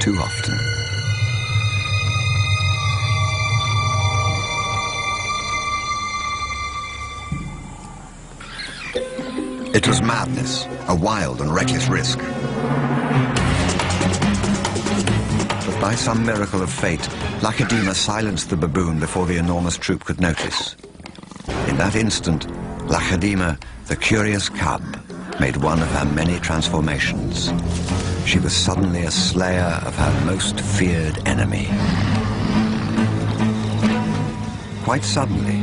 too often. It was madness, a wild and reckless risk. But by some miracle of fate, Lacedaemon silenced the baboon before the enormous troop could notice. In that instant, Lacedaemon, the curious cub, made one of her many transformations. She was suddenly a slayer of her most feared enemy. Quite suddenly,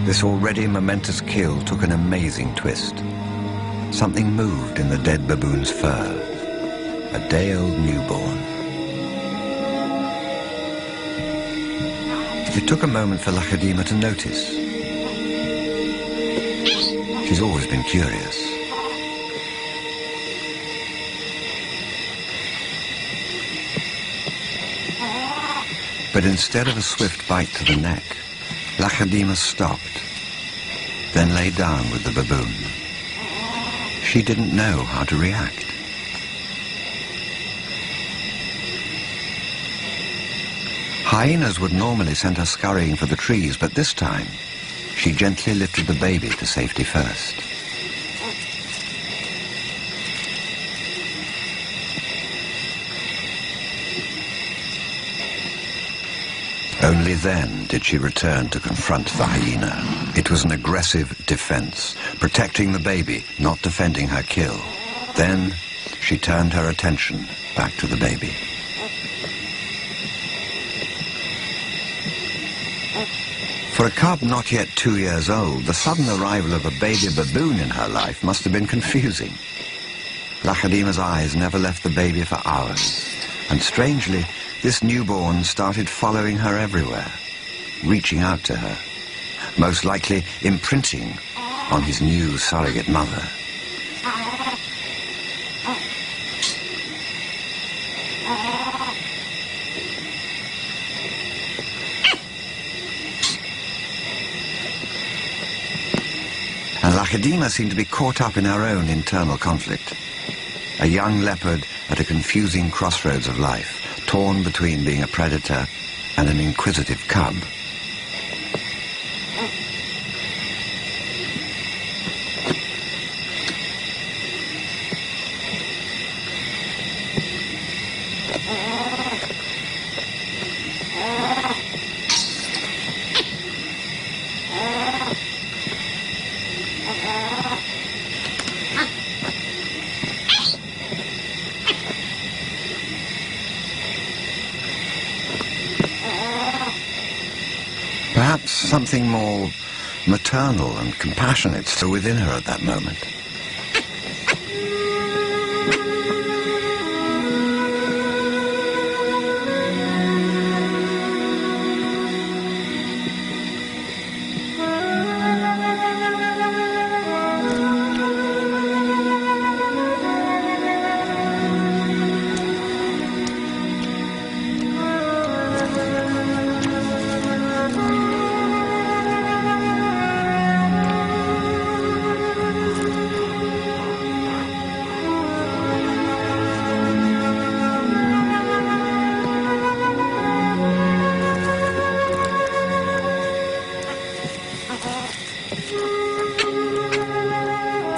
this already momentous kill took an amazing twist. Something moved in the dead baboon's fur. A day-old newborn. It took a moment for Lacedaemon to notice. She's always been curious. But instead of a swift bite to the neck, Lacedaemon stopped, then lay down with the baboon. She didn't know how to react. Hyenas would normally send her scurrying for the trees, but this time, she gently lifted the baby to safety first. Only then did she return to confront the hyena. It was an aggressive defense, protecting the baby, not defending her kill. Then she turned her attention back to the baby. For a cub not yet 2 years old, the sudden arrival of a baby baboon in her life must have been confusing. Lacedaemon's eyes never left the baby for hours, and strangely, this newborn started following her everywhere, reaching out to her, most likely imprinting on his new surrogate mother. And Lacedaemon seemed to be caught up in her own internal conflict. A young leopard at a confusing crossroads of life, torn between being a predator and an inquisitive cub. Perhaps something more maternal and compassionate still within her at that moment.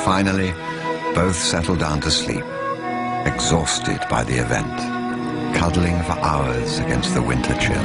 Finally, both settled down to sleep, exhausted by the event, cuddling for hours against the winter chill.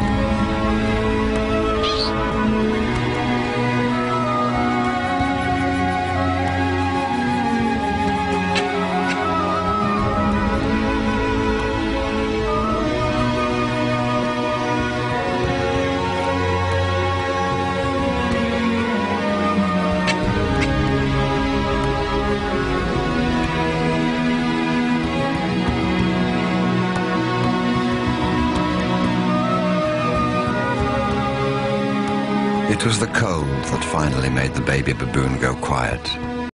It was the cold that finally made the baby baboon go quiet.